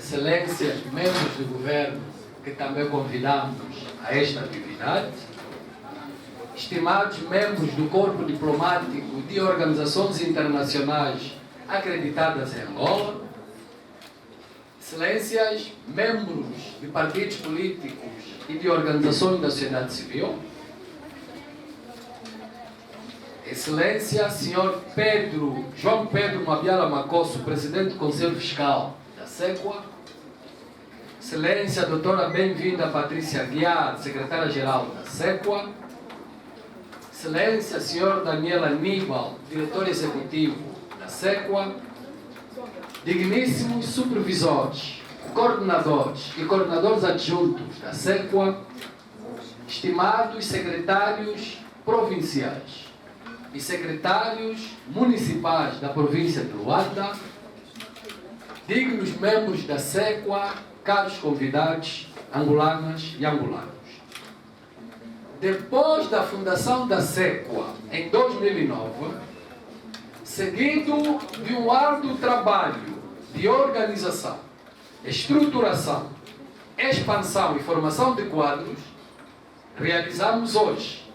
excelências, membros do governo que também convidamos a esta atividade, estimados membros do corpo diplomático de organizações internacionais acreditadas em Angola, excelências, membros de partidos políticos e de organizações da sociedade civil, Excelência, Sr. João Pedro Mabiala Macosso, Presidente do Conselho Fiscal da SECUA, Excelência, Doutora Bem-vinda Patrícia Guiar, Secretária-Geral da SECUA, Excelência, Sr. Daniel Aníbal, Diretor Executivo da SECUA, digníssimos supervisores, coordenadores e coordenadores adjuntos da SECUA, estimados secretários provinciais e secretários municipais da província de Luanda, dignos membros da SECUA, caros convidados, angolanas e angolanos. Depois da fundação da SECUA, em 2009, seguido de um árduo trabalho de organização, estruturação, expansão e formação de quadros, realizamos hoje,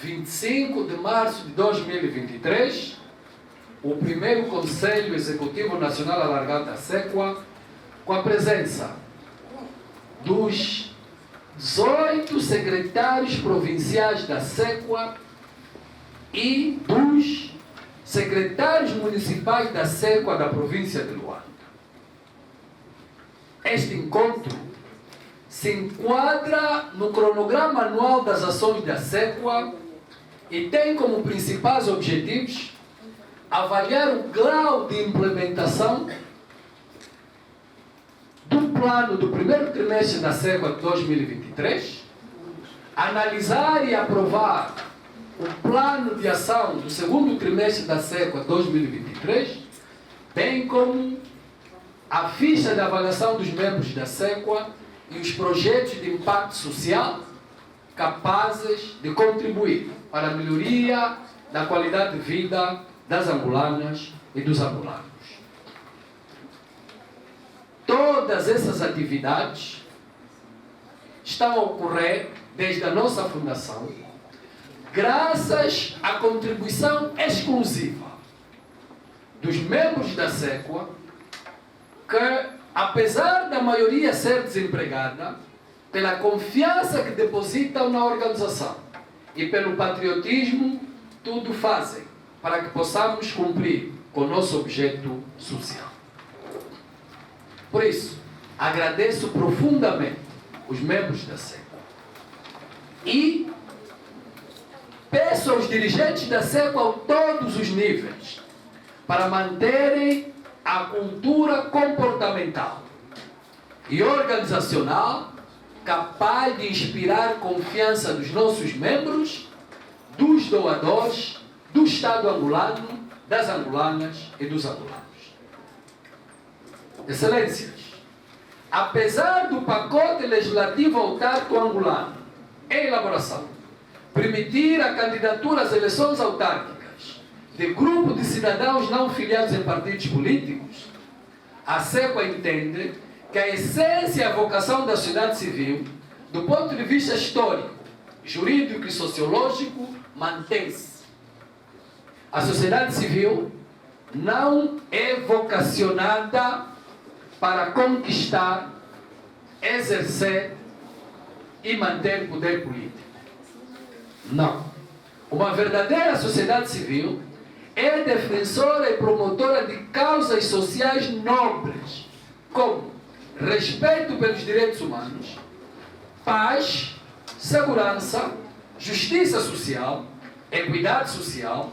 25 de março de 2023, o primeiro Conselho Executivo Nacional Alargado da SECUA, com a presença dos 18 secretários provinciais da SECUA e dos secretários municipais da SECUA da província de Luanda. Este encontro se enquadra no cronograma anual das ações da SECUA e tem como principais objetivos avaliar o grau de implementação do plano do primeiro trimestre da SECUA de 2023, analisar e aprovar o plano de ação do segundo trimestre da SECUA 2023, bem como a ficha de avaliação dos membros da SECUA e os projetos de impacto social capazes de contribuir para a melhoria da qualidade de vida das angolanas e dos angolanos. Todas essas atividades estão a ocorrer desde a nossa fundação, graças à contribuição exclusiva dos membros da SECUA, que, apesar da maioria ser desempregada, pela confiança que depositam na organização e pelo patriotismo, tudo fazem para que possamos cumprir com o nosso objeto social. Por isso, agradeço profundamente os membros da SECUA e peço aos dirigentes da SECUA a todos os níveis para manterem a cultura comportamental e organizacional capaz de inspirar confiança dos nossos membros, dos doadores, do Estado angolano, das angolanas e dos angolanos. Excelências, apesar do pacote legislativo autárquico angolano em elaboração permitir a candidatura às eleições autárquicas de grupo de cidadãos não filiados em partidos políticos, a SECUA entende que a essência e a vocação da sociedade civil, do ponto de vista histórico, jurídico e sociológico, mantém-se. A sociedade civil não é vocacionada para conquistar, exercer e manter poder político. Não. Uma verdadeira sociedade civil é defensora e promotora de causas sociais nobres, como respeito pelos direitos humanos, paz, segurança, justiça social, equidade social,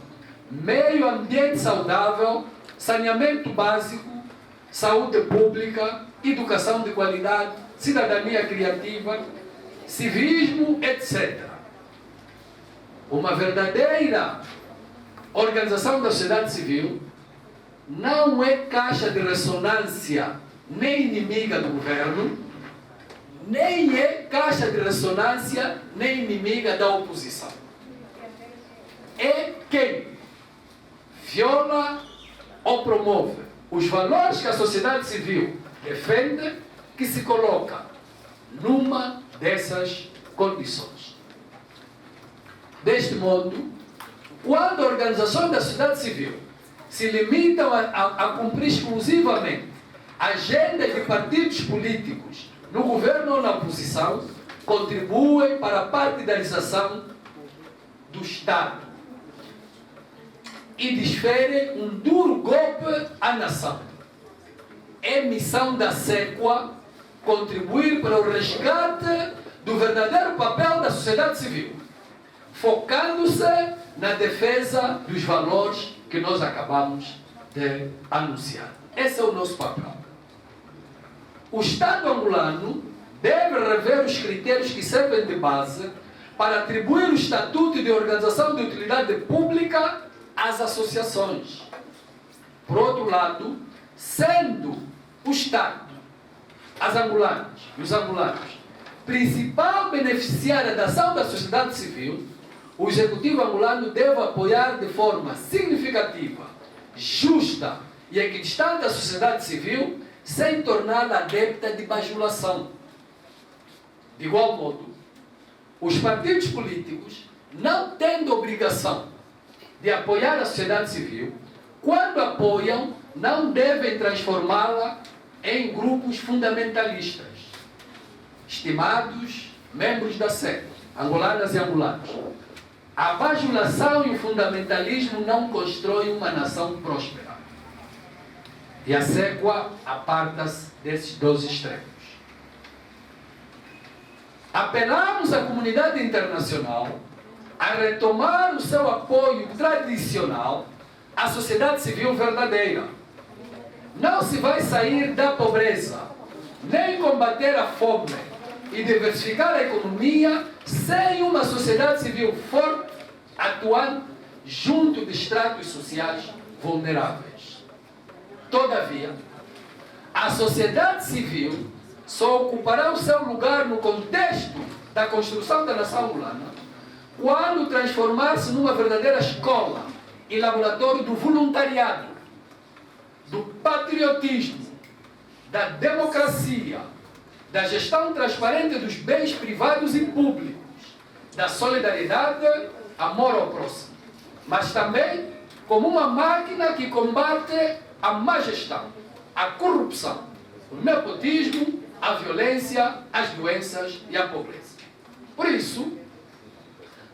meio ambiente saudável, saneamento básico, saúde pública, educação de qualidade, cidadania criativa, civismo, etc. Uma verdadeira organização da sociedade civil não é caixa de ressonância nem inimiga do governo, nem é caixa de ressonância nem inimiga da oposição. É quem viola ou promove os valores que a sociedade civil defende, que se coloca numa dessas condições. Deste modo, quando organizações da sociedade civil se limitam a cumprir exclusivamente agendas de partidos políticos no governo ou na oposição, contribuem para a partidarização do Estado e desferem um duro golpe à nação. É missão da SECUA contribuir para o resgate do verdadeiro papel da sociedade civil, focando-se na defesa dos valores que nós acabamos de anunciar. Esse é o nosso papel. O Estado angolano deve rever os critérios que servem de base para atribuir o estatuto de organização de utilidade pública às associações. Por outro lado, sendo o Estado, os angolanos, principal beneficiária da ação da sociedade civil, o Executivo angolano deve apoiar de forma significativa, justa e equidistante a sociedade civil, sem torná-la adepta de bajulação. De igual modo, os partidos políticos, não tendo obrigação de apoiar a sociedade civil, quando apoiam, não devem transformá-la em grupos fundamentalistas. Estimados membros da SEC, angolanas e angolanos, a bajulação e o fundamentalismo não constroem uma nação próspera. E a SECUA aparta-se desses dois extremos. Apelamos à comunidade internacional a retomar o seu apoio tradicional à sociedade civil verdadeira. Não se vai sair da pobreza, nem combater a fome e diversificar a economia sem uma sociedade civil forte, atuante junto de estratos sociais vulneráveis. Todavia, a sociedade civil só ocupará o seu lugar no contexto da construção da nação angolana quando transformar-se numa verdadeira escola e laboratório do voluntariado, do patriotismo, da democracia, da gestão transparente dos bens privados e públicos, da solidariedade, amor ao próximo, mas também como uma máquina que combate a má gestão, a corrupção, o nepotismo, a violência, as doenças e a pobreza. Por isso,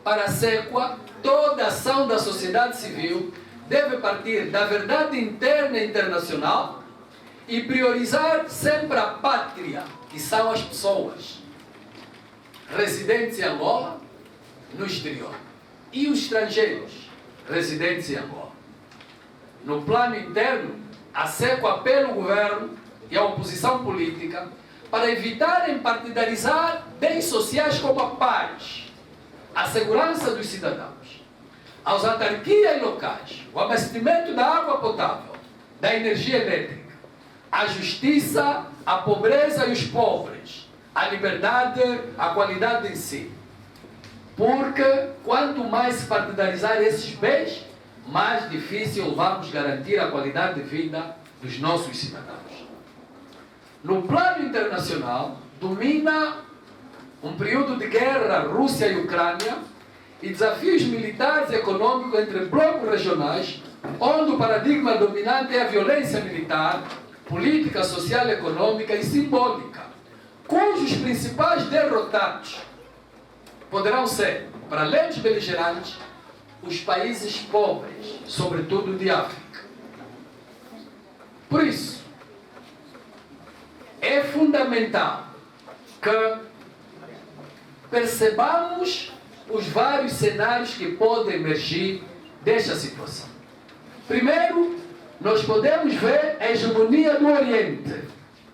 para a SECUA, toda ação da sociedade civil deve partir da verdade interna e internacional e priorizar sempre a pátria, que são as pessoas residentes em Angola, no exterior, e os estrangeiros residentes em Angola. No plano interno, a SECUA apela ao governo e à oposição política para evitarem partidarizar bens sociais como a paz, a segurança dos cidadãos, as autarquias locais, o abastecimento da água potável, da energia elétrica, a justiça, a pobreza e os pobres, a liberdade, a qualidade em si. Porque quanto mais se partidarizar esses bens, mais difícil vamos garantir a qualidade de vida dos nossos cidadãos. No plano internacional, domina um período de guerra Rússia e Ucrânia e desafios militares e econômicos entre blocos regionais, onde o paradigma dominante é a violência militar, política, social, econômica e simbólica, cujos principais derrotados poderão ser, para além dos beligerantes, os países pobres, sobretudo de África. Por isso, é fundamental que percebamos os vários cenários que podem emergir desta situação. Primeiro, nós podemos ver a hegemonia do Oriente,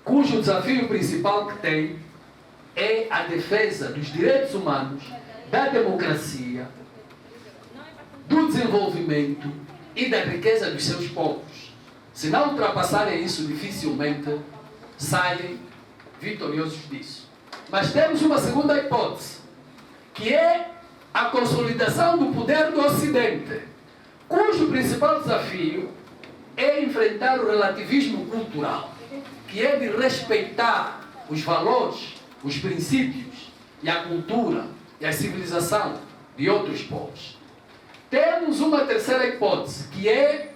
cujo desafio principal que tem é a defesa dos direitos humanos, da democracia, do desenvolvimento e da riqueza dos seus povos. Se não ultrapassarem isso, dificilmente saem vitoriosos disso. Mas temos uma segunda hipótese, que é a consolidação do poder do Ocidente, cujo principal desafio é enfrentar o relativismo cultural, que é de respeitar os valores, os princípios e a cultura e a civilização de outros povos. Temos uma terceira hipótese, que é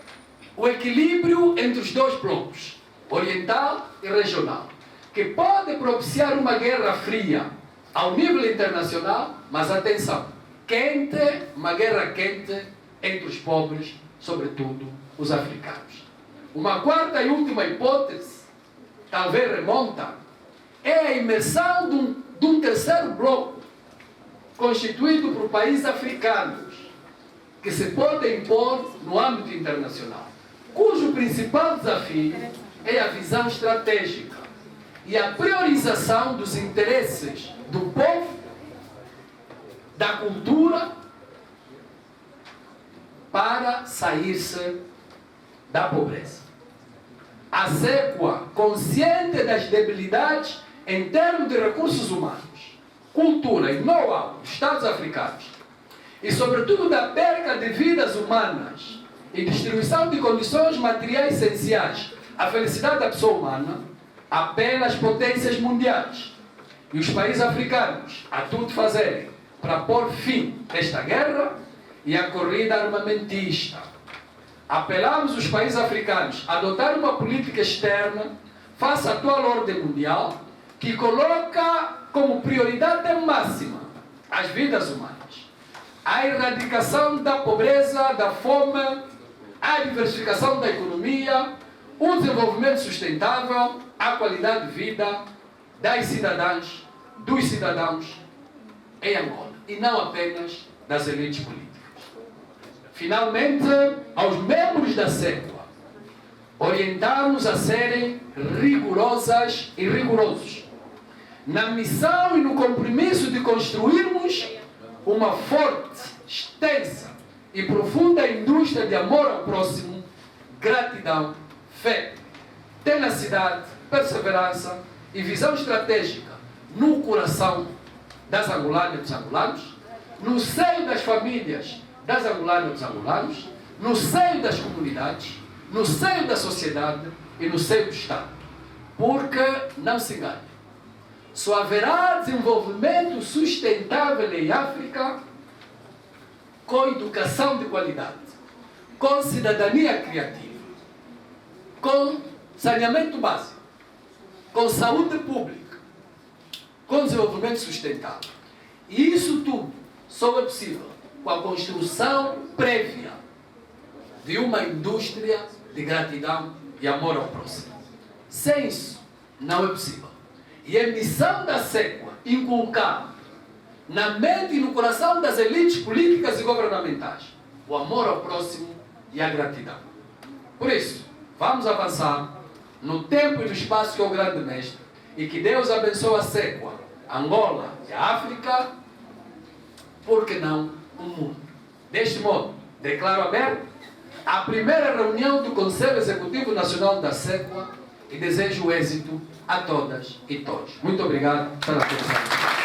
o equilíbrio entre os dois blocos, oriental e regional, que pode propiciar uma guerra fria ao nível internacional, mas atenção, quente, uma guerra quente entre os pobres, sobretudo os africanos. Uma quarta e última hipótese, talvez remonta, é a imersão de um terceiro bloco, constituído por países africanos, que se pode impor no âmbito internacional, cujo principal desafio é a visão estratégica e a priorização dos interesses do povo, da cultura, para sair-se da pobreza. A SECUA, consciente das debilidades em termos de recursos humanos, cultura e know-how dos Estados africanos, e sobretudo da perca de vidas humanas e distribuição de condições materiais essenciais à felicidade da pessoa humana, apela às potências mundiais e os países africanos a tudo fazerem para pôr fim a esta guerra e a corrida armamentista. Apelamos os países africanos a adotar uma política externa face à atual ordem mundial que coloca como prioridade máxima as vidas humanas, a erradicação da pobreza, da fome, a diversificação da economia, o desenvolvimento sustentável, a qualidade de vida das cidadãs, dos cidadãos em Angola, e não apenas das elites políticas. Finalmente, aos membros da SECUA, orientamos a serem rigorosas e rigorosos na missão e no compromisso de construirmos uma forte, extensa e profunda indústria de amor ao próximo, gratidão, fé, tenacidade, perseverança e visão estratégica no coração das angolanas e dos angolanos, no seio das famílias das angolanas e dos angolanos, no seio das comunidades, no seio da sociedade e no seio do Estado. Porque, não se engane, só haverá desenvolvimento sustentável em África com educação de qualidade, com cidadania criativa, com saneamento básico, com saúde pública, com desenvolvimento sustentável. E isso tudo só é possível com a construção prévia de uma indústria de gratidão e amor ao próximo. Sem isso, não é possível. E é missão da SECUA inculcar na mente e no coração das elites políticas e governamentais o amor ao próximo e a gratidão. Por isso, vamos avançar no tempo e no espaço que é o grande mestre, e que Deus abençoe a SECUA, Angola e a África, por que não o mundo. Deste modo, declaro aberto a primeira reunião do Conselho Executivo Nacional da SECUA e desejo êxito a todas e todos. Muito obrigado pela atenção.